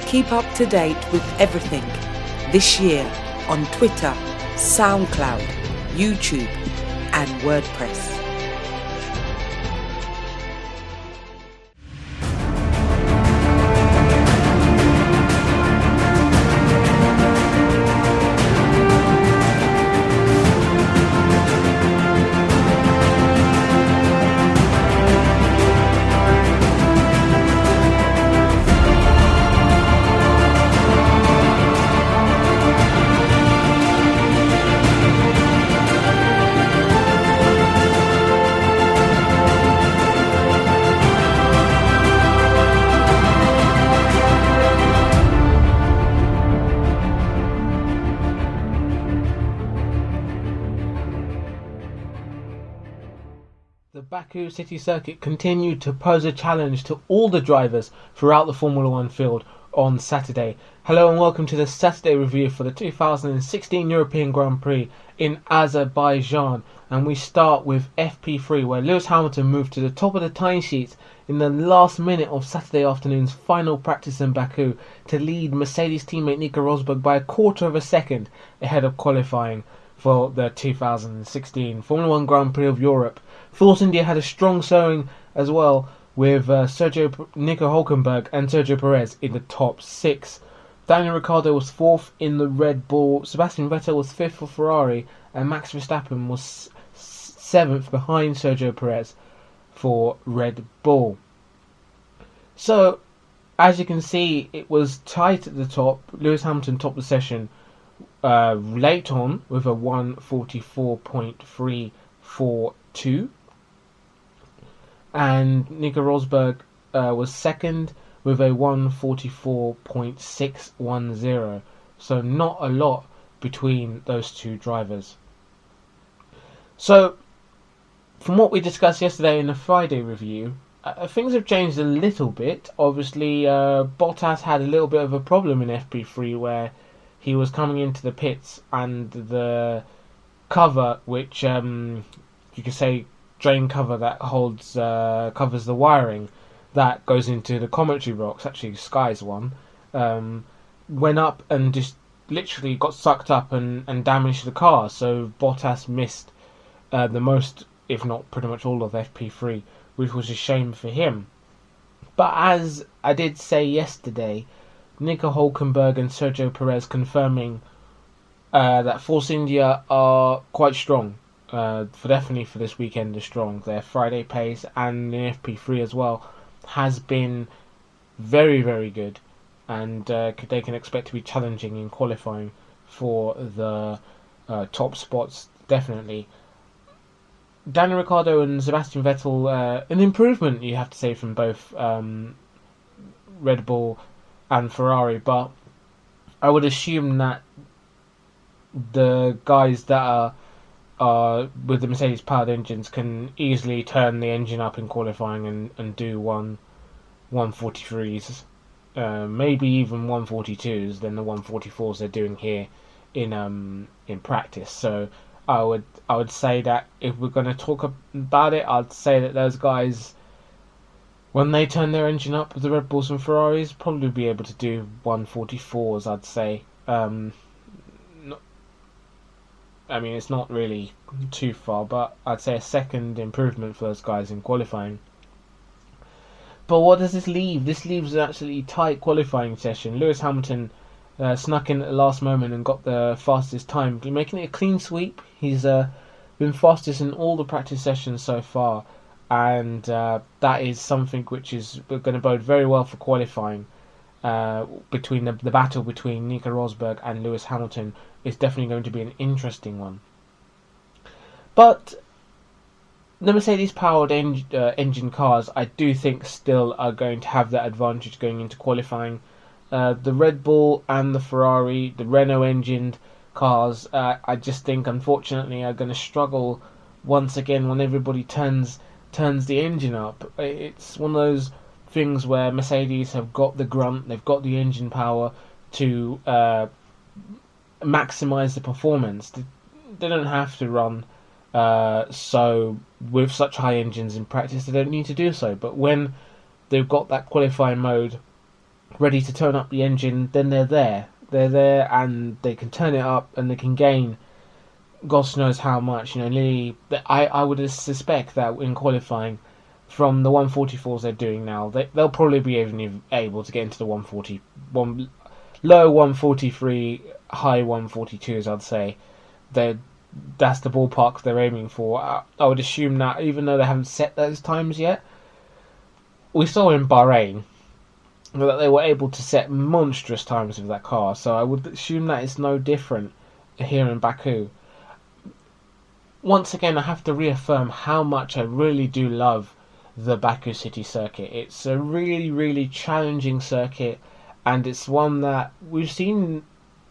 Keep up to date with everything this year on Twitter, SoundCloud, YouTube and WordPress. The Baku City Circuit continued to pose a challenge to all the drivers throughout the Formula 1 field on Saturday. Hello and welcome to the Saturday review for the 2016 European Grand Prix in Azerbaijan. And we start with FP3, where Lewis Hamilton moved to the top of the timesheets in the last minute of Saturday afternoon's final practice in Baku to lead Mercedes teammate Nico Rosberg by a quarter of a second ahead of qualifying for the 2016 Formula 1 Grand Prix of Europe. Force India had a strong showing as well, with Nico Hülkenberg and Sergio Perez in the top six. Daniel Ricciardo was fourth in the Red Bull, Sebastian Vettel was fifth for Ferrari, and Max Verstappen was seventh behind Sergio Perez for Red Bull. So, as you can see, it was tight at the top. Lewis Hamilton topped the session late on with a 1:44.342. And Nico Rosberg was second with a 1:44.610. So not a lot between those two drivers. So, from what we discussed yesterday in the Friday review, things have changed a little bit. Obviously, Bottas had a little bit of a problem in FP3 where he was coming into the pits and the cover, which you could say drain cover that holds covers the wiring that goes into the commentary box, actually Sky's one, went up and just literally got sucked up and damaged the car. So Bottas missed the most, if not pretty much all, of FP3, which was a shame for him. But as I did say yesterday, Nico Hülkenberg and Sergio Perez confirming that Force India are quite strong. Definitely for this weekend are strong. Their Friday pace and in FP3 as well has been very, very good, and they can expect to be challenging in qualifying for the top spots, definitely. Daniel Ricciardo and Sebastian Vettel, an improvement, you have to say, from both Red Bull and Ferrari, but I would assume that the guys that are with the Mercedes powered engines can easily turn the engine up in qualifying and do 143s, maybe even 142s than the 144s they're doing here in practice. So I would say that if we're going to talk about it, I'd say that those guys, when they turn their engine up with the Red Bulls and Ferraris, probably be able to do 144s, I'd say. I mean, it's not really too far, but I'd say a second improvement for those guys in qualifying. But what does this leave? This leaves an absolutely tight qualifying session. Lewis Hamilton snuck in at the last moment and got the fastest time, making it a clean sweep. He's been fastest in all the practice sessions so far, and that is something which is going to bode very well for qualifying. Between the battle between Nico Rosberg and Lewis Hamilton is definitely going to be an interesting one. But the Mercedes powered engine cars, I do think, still are going to have that advantage going into qualifying. The Red Bull and the Ferrari, the Renault engined cars, I just think unfortunately are going to struggle once again when everybody turns the engine up. It's one of those things where Mercedes have got the grunt, they've got the engine power to maximise the performance. They don't have to run so with such high engines in practice, they don't need to do so. But when they've got that qualifying mode ready to turn up the engine, then they're there. They're there, and they can turn it up, and they can gain God knows how much. Nearly. I would suspect that in qualifying, from the 144s they're doing now, they'll probably be able to get into the 140, low 143, high 142s. I'd say that's the ballpark they're aiming for. I would assume that, even though they haven't set those times yet, we saw in Bahrain that they were able to set monstrous times with that car. So I would assume that it's no different here in Baku. Once again, I have to reaffirm how much I really do love the Baku City circuit. It's a really, really challenging circuit, and it's one that we've seen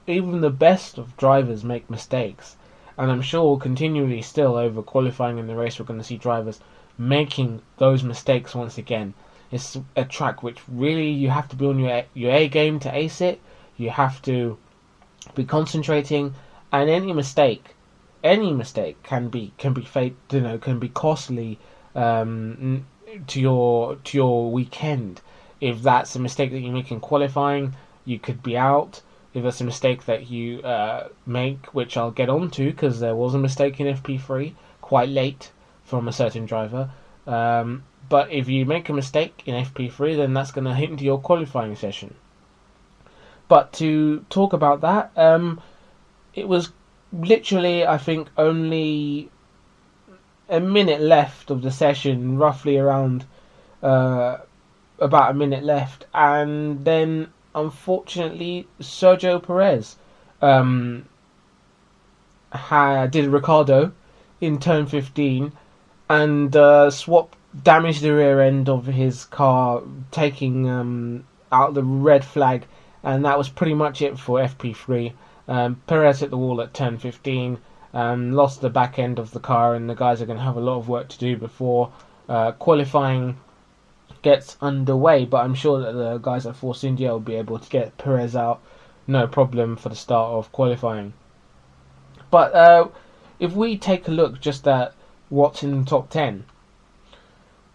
even the best of drivers make mistakes. And I'm sure continually still over qualifying in the race, we're going to see drivers making those mistakes once again. It's a track which really you have to be on your A game to ace it. You have to be concentrating, and any mistake can be can be costly to your weekend. If that's a mistake that you make in qualifying, you could be out. If that's a mistake that you make, which I'll get onto, because there was a mistake in FP3 quite late from a certain driver. But if you make a mistake in FP3, then that's going to hinder your qualifying session. But to talk about that, it was literally, I think, only a minute left of the session, roughly around about a minute left, and then unfortunately Sergio Perez did a Ricardo in turn 15 and damaged the rear end of his car, taking out the red flag, and that was pretty much it for FP3. Perez hit the wall at turn 15, lost the back end of the car, and the guys are going to have a lot of work to do before qualifying gets underway. But I'm sure that the guys at Force India will be able to get Perez out no problem for the start of qualifying. But if we take a look just at what's in the top 10,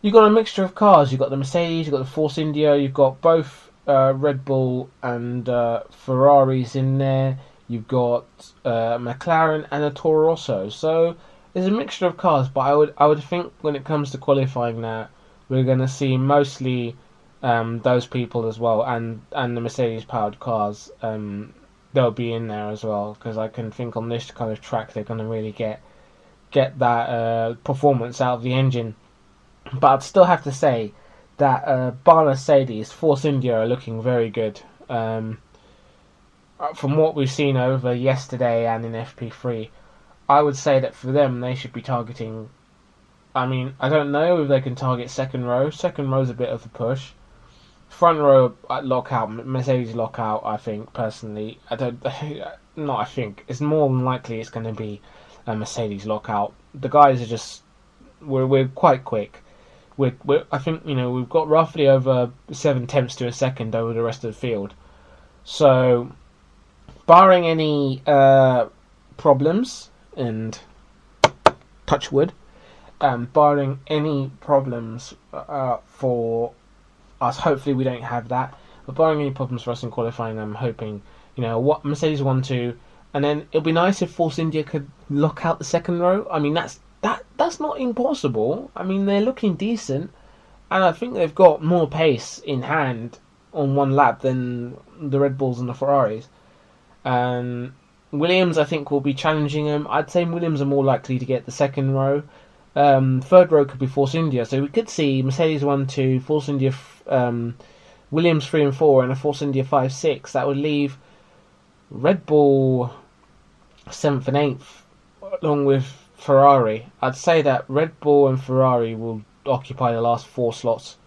you've got a mixture of cars. You've got the Mercedes, you've got the Force India, you've got both Red Bull and Ferraris in there. You've got McLaren and a Toro Rosso. So there's a mixture of cars, but I would think when it comes to qualifying now, we're going to see mostly those people as well, and the Mercedes powered cars. They'll be in there as well, because I can think on this kind of track they're going to really get that performance out of the engine. But I'd still have to say that bar Mercedes, Force India are looking very good. From what we've seen over yesterday and in FP3, I would say that for them, they should be targeting... I mean, I don't know if they can target second row. Second row's a bit of a push. Front row lockout, Mercedes lockout, I think, personally. I think. It's more than likely it's going to be a Mercedes lockout. The guys are just... We're quite quick. I think, we've got roughly over 7 tenths to a second over the rest of the field. So, barring any problems, and touch wood, barring any problems for us, hopefully we don't have that, but barring any problems for us in qualifying, I'm hoping, what Mercedes 1-2, and then it'll be nice if Force India could lock out the second row. I mean, that's not impossible. I mean, they're looking decent, and I think they've got more pace in hand on one lap than the Red Bulls and the Ferraris. And Williams, I think, will be challenging them. I'd say Williams are more likely to get the second row. Third row could be Force India, so we could see Mercedes 1-2, Force India, Williams 3 and 4, and a Force India 5-6. That would leave Red Bull 7th and 8th, along with Ferrari. I'd say that Red Bull and Ferrari will occupy the last 4 slots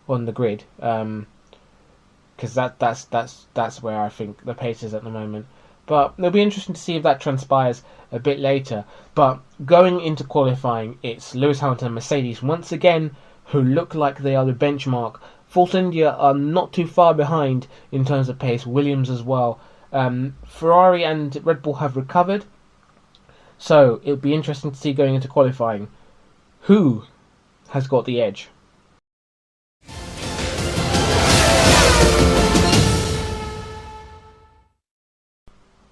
on the grid, because that's where I think the pace is at the moment. But it'll be interesting to see if that transpires a bit later. But going into qualifying, it's Lewis Hamilton and Mercedes once again, who look like they are the benchmark. Force India are not too far behind in terms of pace. Williams as well. Ferrari and Red Bull have recovered. So it'll be interesting to see going into qualifying who has got the edge.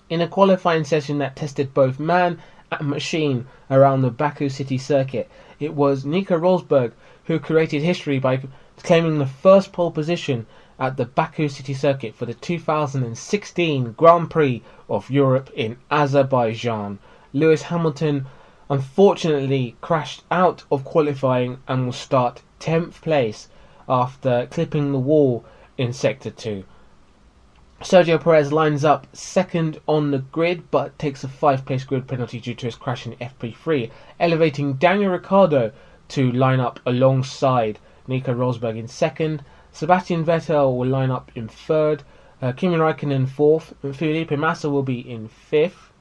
In a qualifying session that tested both man and machine around the Baku City circuit, it was Nico Rosberg who created history by claiming the first pole position at the Baku City circuit for the 2016 Grand Prix of Europe in Azerbaijan. Lewis Hamilton unfortunately crashed out of qualifying and will start 10th place after clipping the wall in Sector 2. Sergio Perez lines up second on the grid but takes a 5-place grid penalty due to his crash in FP3, elevating Daniel Ricciardo to line up alongside Nico Rosberg in second. Sebastian Vettel will line up in third, Kimi Raikkonen fourth, Felipe Massa will be in fifth,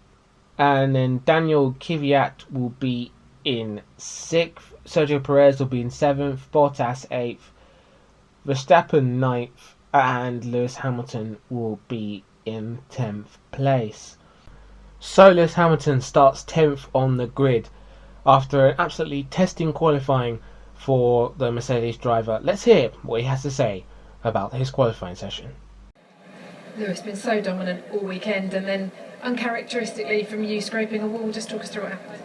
and then Daniel Kvyat will be in sixth, Sergio Perez will be in seventh, Bottas eighth, Verstappen ninth, and Lewis Hamilton will be in 10th place. So Lewis Hamilton starts 10th on the grid after an absolutely testing qualifying for the Mercedes driver. Let's hear what he has to say about his qualifying session. Lewis been so dominant all weekend, and then uncharacteristically from you scraping a wall. Just talk us through what happened.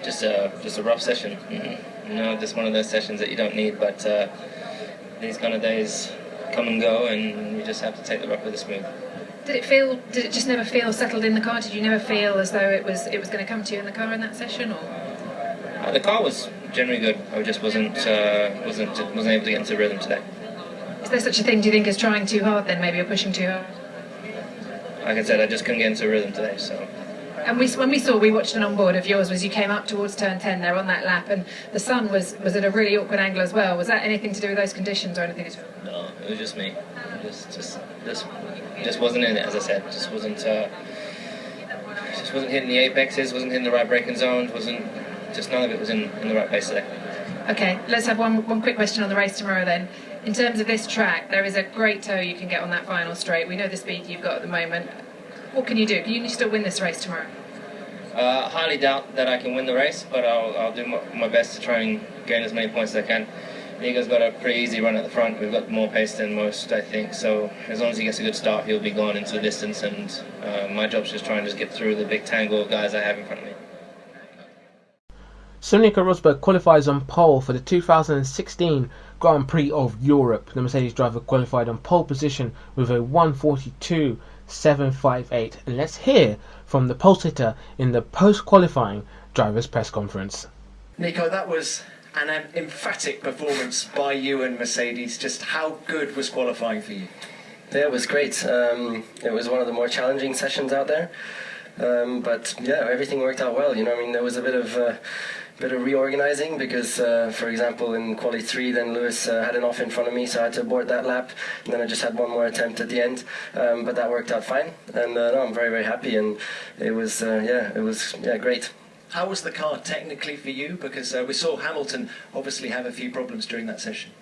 Just a rough session. Just one of those sessions that you don't need, but these kind of days come and go, and you just have to take the rough with the smooth. Did it just never feel settled in the car? Did you never feel as though it was going to come to you in the car in that session, or? The car was generally good. I just wasn't able to get into rhythm today. Is there such a thing, do you think, as trying too hard then? Maybe you're pushing too hard? Like I said, I just couldn't get into rhythm today, so. And we watched an onboard of yours as you came up towards turn 10 there on that lap, and the sun was at a really awkward angle as well. Was that anything to do with those conditions or anything at all? No, it was just me. Just wasn't in it, as I said. Just wasn't hitting the apexes, wasn't hitting the right braking zones, none of it was in the right place today. Okay, let's have one quick question on the race tomorrow then. In terms of this track, there is a great toe you can get on that final straight. We know the speed you've got at the moment. What can you do? Can you still win this race tomorrow? Highly doubt that I can win the race, but I'll do my best to try and gain as many points as I can. Nico's got a pretty easy run at the front. We've got more pace than most, I think. So as long as he gets a good start, he'll be going into the distance. And my job's just trying to get through the big tangle of guys I have in front of me. So Nico Rosberg qualifies on pole for the 2016 Grand Prix of Europe. The Mercedes driver qualified on pole position with a 1:42.758. And let's hear from the pole sitter in the post-qualifying drivers' press conference. Nico, that was an emphatic performance by you and Mercedes. Just how good was qualifying for you? Yeah, it was great. It was one of the more challenging sessions out there. But yeah, everything worked out well. There was a bit of reorganizing because, for example, in quali 3, then Lewis had an off in front of me, so I had to abort that lap, and then I just had one more attempt at the end. But that worked out fine, and I'm very, very happy. And it was great. How was the car technically for you? Because we saw Hamilton obviously have a few problems during that session.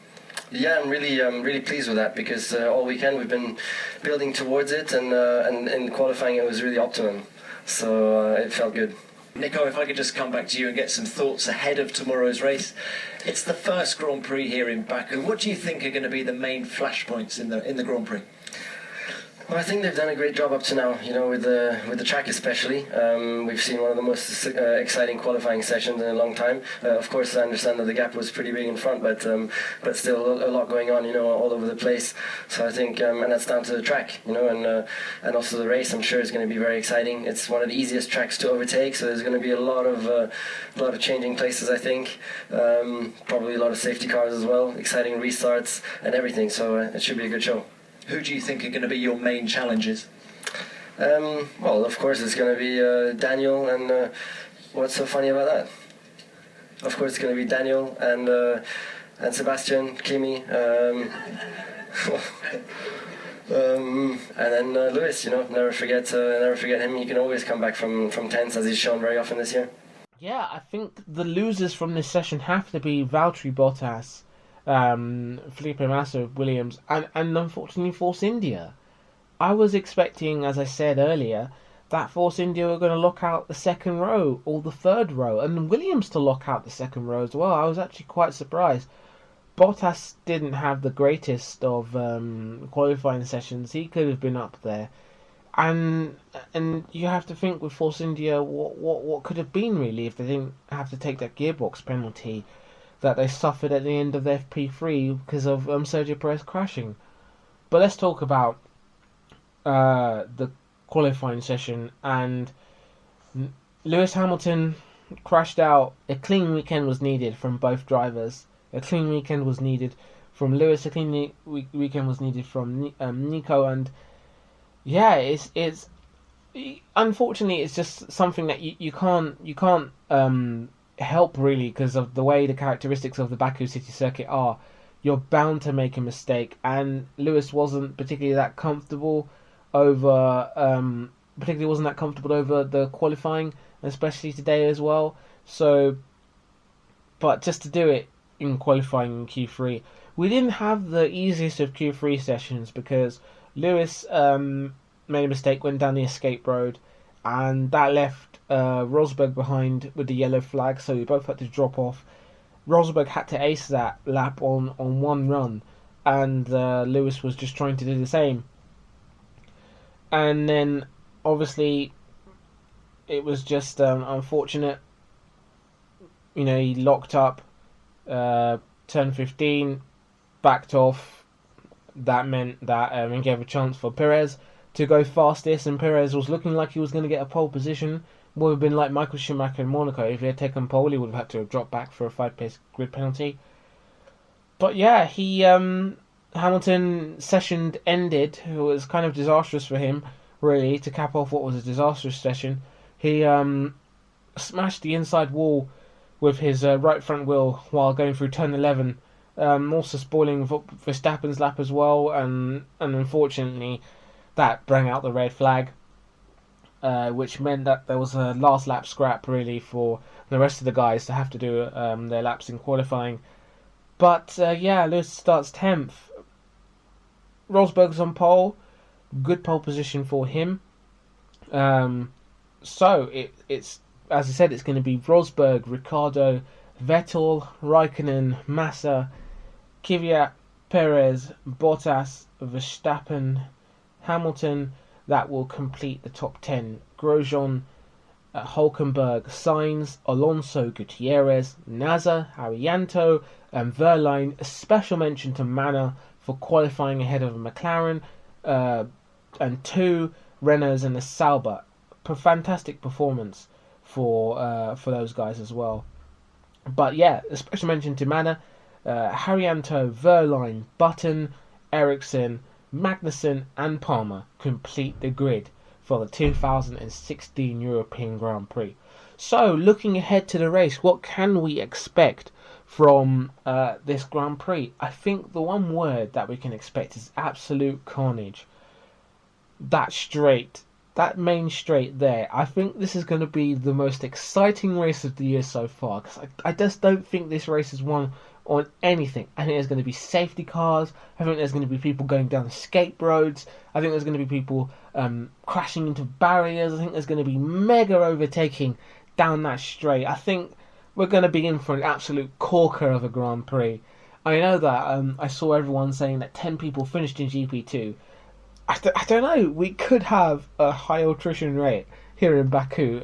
Yeah, I'm really pleased with that because all weekend we've been building towards it, and in qualifying it was really optimum. So it felt good. Nico, if I could just come back to you and get some thoughts ahead of tomorrow's race. It's the first Grand Prix here in Baku. What do you think are going to be the main flashpoints in the Grand Prix? Well, I think they've done a great job up to now, with the track especially. We've seen one of the most exciting qualifying sessions in a long time. Of course, I understand that the gap was pretty big in front, but still a lot going on, all over the place. So I think, and that's down to the track, and also the race. I'm sure is going to be very exciting. It's one of the easiest tracks to overtake, so there's going to be a lot of changing places. I think, probably a lot of safety cars as well, exciting restarts and everything. So it should be a good show. Who do you think are going to be your main challenges? Well, of course it's going to be Daniel, and what's so funny about that? Of course it's going to be Daniel and Sebastian, Kimi, and then Lewis. Never forget him. He can always come back from 10s, as he's shown very often this year. Yeah, I think the losers from this session have to be Valtteri Bottas, Felipe Massa of Williams, and unfortunately Force India. I was expecting, as I said earlier, that Force India were going to lock out the second row or the third row, and Williams to lock out the second row as well. I was actually quite surprised. Bottas didn't have the greatest of qualifying sessions. He could have been up there. And you have to think with Force India what could have been really if they didn't have to take that gearbox penalty that they suffered at the end of the FP3 because of Sergio Perez crashing. But let's talk about the qualifying session. And Lewis Hamilton crashed out. A clean weekend was needed from both drivers. A clean weekend was needed from Lewis. A clean weekend was needed from Nico. And yeah, it's unfortunately it's just something that you can't help really because of the way the characteristics of the Baku City Circuit are. You're bound to make a mistake, and Lewis wasn't particularly that comfortable over the qualifying, especially today as well. So, but just to do it in qualifying in Q3, we didn't have the easiest of Q3 sessions because Lewis made a mistake, went down the escape road, and that left Rosberg behind with the yellow flag, so we both had to drop off. Rosberg had to ace that lap on one run, and Lewis was just trying to do the same. And then, obviously, it was just unfortunate. You know, he locked up, turn 15, backed off. That meant that he gave a chance for Perez to go fastest, and Perez was looking like he was going to get a pole position. Would have been like Michael Schumacher in Monaco. If he had taken pole, he would have had to have dropped back for a 5-pace grid penalty. But yeah, Hamilton session ended. It was kind of disastrous for him, really, to cap off what was a disastrous session. He smashed the inside wall with his right front wheel while going through turn 11, also spoiling Verstappen's lap as well, and unfortunately that brought out the red flag. Which meant that there was a last lap scrap really for the rest of the guys to have to do their laps in qualifying. But Lewis starts 10th. Rosberg's on pole, good pole position for him. So it's as I said, it's going to be Rosberg, Ricciardo, Vettel, Raikkonen, Massa, Kvyat, Perez, Bottas, Verstappen, Hamilton. That will complete the top 10. Grosjean, Hulkenberg, Sainz, Alonso, Gutierrez, Nasser, Arianto, and Verline. A special mention to Manor for qualifying ahead of a McLaren, and 2 Renaults and a Sauber. Fantastic performance for those guys as well. But yeah, a special mention to Manor, Arianto, Verline, Button, Ericsson, Magnussen and Palmer complete the grid for the 2016 European Grand Prix. So, looking ahead to the race, what can we expect from this Grand Prix? I think the one word that we can expect is absolute carnage. That main straight there, I think this is going to be the most exciting race of the year so far, because I just don't think this race is won on anything. I think there's going to be safety cars. I think there's going to be people going down escape roads. I think there's going to be people crashing into barriers. I think there's going to be mega overtaking down that straight. I think we're going to be in for an absolute corker of a Grand Prix. I know that I saw everyone saying that 10 people finished in GP2. I don't know. We could have a high attrition rate here in Baku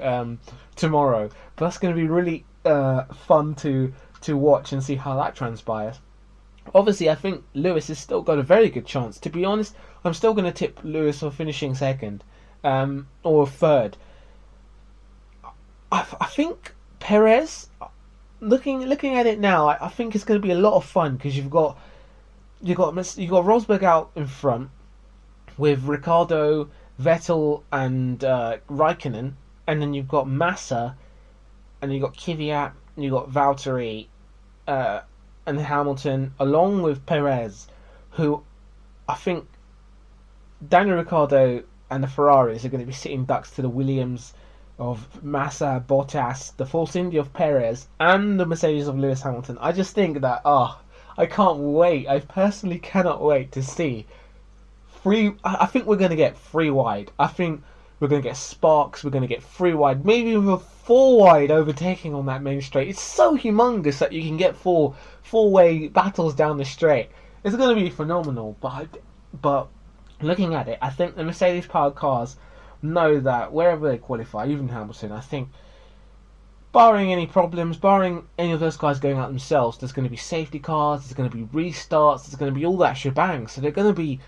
tomorrow. But that's going to be really fun to watch and see how that transpires. Obviously, I think Lewis has still got a very good chance. To be honest, I'm still going to tip Lewis for finishing second or third. I think Perez, looking at it now, I think it's going to be a lot of fun because you've got Rosberg out in front with Ricciardo, Vettel, and Raikkonen, and then you've got Massa, and you've got Kvyat, you've got Valtteri, and Hamilton, along with Perez, who I think Daniel Ricciardo and the Ferraris are going to be sitting ducks to the Williams of Massa, Bottas, the Force India of Perez, and the Mercedes of Lewis Hamilton. I just think that, I can't wait. I personally cannot wait to see I think we're going to get 3 wide. I think we're going to get sparks. We're going to get 3 wide. Maybe with a 4 wide overtaking on that main straight. It's so humongous that you can get four-way battles down the straight. It's going to be phenomenal. But looking at it, I think the Mercedes-powered cars know that wherever they qualify, even Hamilton, I think, barring any problems, barring any of those guys going out themselves, there's going to be safety cars, there's going to be restarts, there's going to be all that shebang. So they're going to be,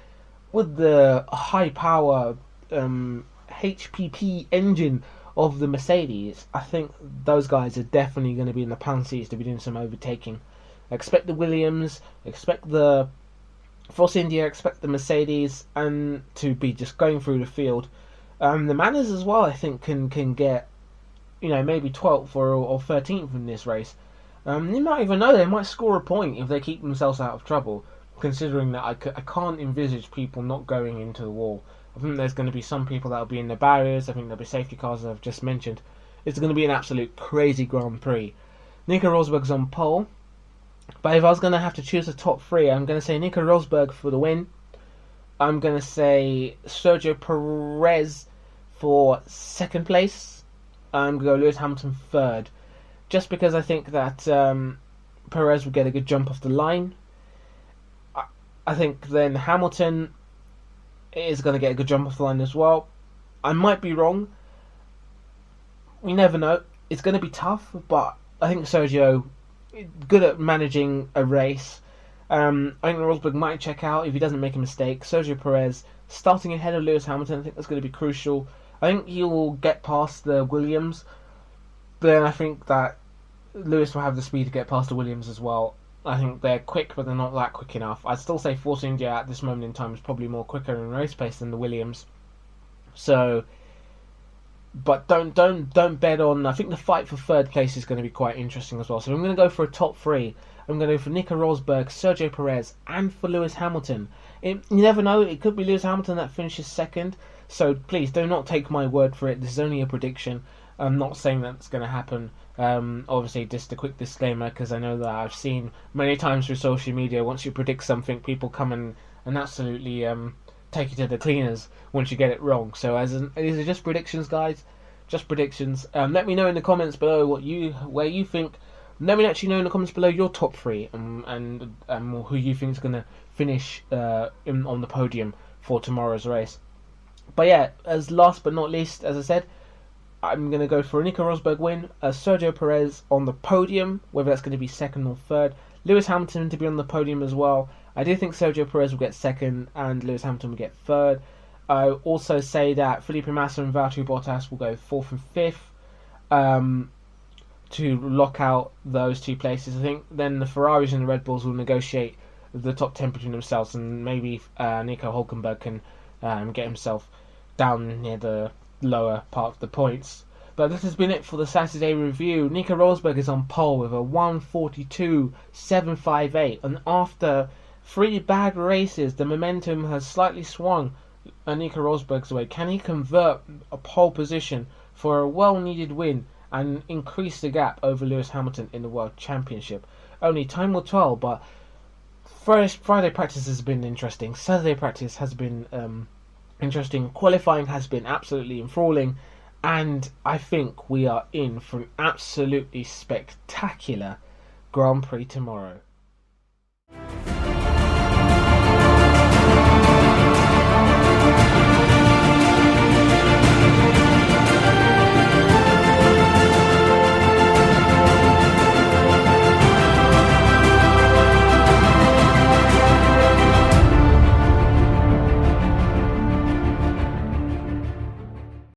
with the high power HPP engine of the Mercedes, I think those guys are definitely going to be in the pound seats to be doing some overtaking. Expect the Williams, expect the Force India, expect the Mercedes, and to be just going through the field. The Manners as well, I think, can get, maybe 12th or 13th in this race. You might even know they might score a point if they keep themselves out of trouble, considering that I can't envisage people not going into the wall. I think there's going to be some people that will be in the barriers. I think there'll be safety cars, as I've just mentioned. It's going to be an absolute crazy Grand Prix. Nico Rosberg's on pole. But if I was going to have to choose a top three, I'm going to say Nico Rosberg for the win. I'm going to say Sergio Perez for second place. I'm going to go Lewis Hamilton third. Just because I think that Perez will get a good jump off the line. I think then Hamilton is going to get a good jump off the line as well. I might be wrong. We never know. It's going to be tough, but I think Sergio, good at managing a race. I think Rosberg might check out if he doesn't make a mistake. Sergio Perez starting ahead of Lewis Hamilton, I think that's going to be crucial. I think he will get past the Williams, but then I think that Lewis will have the speed to get past the Williams as well. I think they're quick, but they're not that quick enough. I'd still say Force India at this moment in time is probably more quicker in race pace than the Williams. So, but don't bet on. I think the fight for third place is going to be quite interesting as well. So I'm going to go for a top three. I'm going to go for Nico Rosberg, Sergio Perez, and for Lewis Hamilton. You never know. It could be Lewis Hamilton that finishes second. So please do not take my word for it. This is only a prediction. I'm not saying that's going to happen. Obviously, just a quick disclaimer, because I know that I've seen many times through social media, once you predict something, people come and absolutely take you to the cleaners once you get it wrong. So these are just predictions, guys. Just predictions. Let me know in the comments below where you think. Let me actually know in the comments below your top three and who you think is going to finish on the podium for tomorrow's race. But yeah, as last but not least, as I said, I'm going to go for a Nico Rosberg win, Sergio Perez on the podium, whether that's going to be second or third, Lewis Hamilton to be on the podium as well. I do think Sergio Perez will get second and Lewis Hamilton will get third. I also say that Felipe Massa and Valtteri Bottas will go fourth and fifth to lock out those two places. I think then the Ferraris and the Red Bulls will negotiate the top 10 between themselves, and maybe Nico Hülkenberg can get himself down near the lower part of the points. But this has been it for the Saturday review. Nico Rosberg is on pole with a 1:42.758, and after 3 bad races, the momentum has slightly swung Nico Rosberg's way. Can he convert a pole position for a well-needed win and increase the gap over Lewis Hamilton in the World Championship? Only time will tell, but first Friday practice has been interesting. Saturday practice has been interesting. Qualifying has been absolutely enthralling, and I think we are in for an absolutely spectacular Grand Prix tomorrow.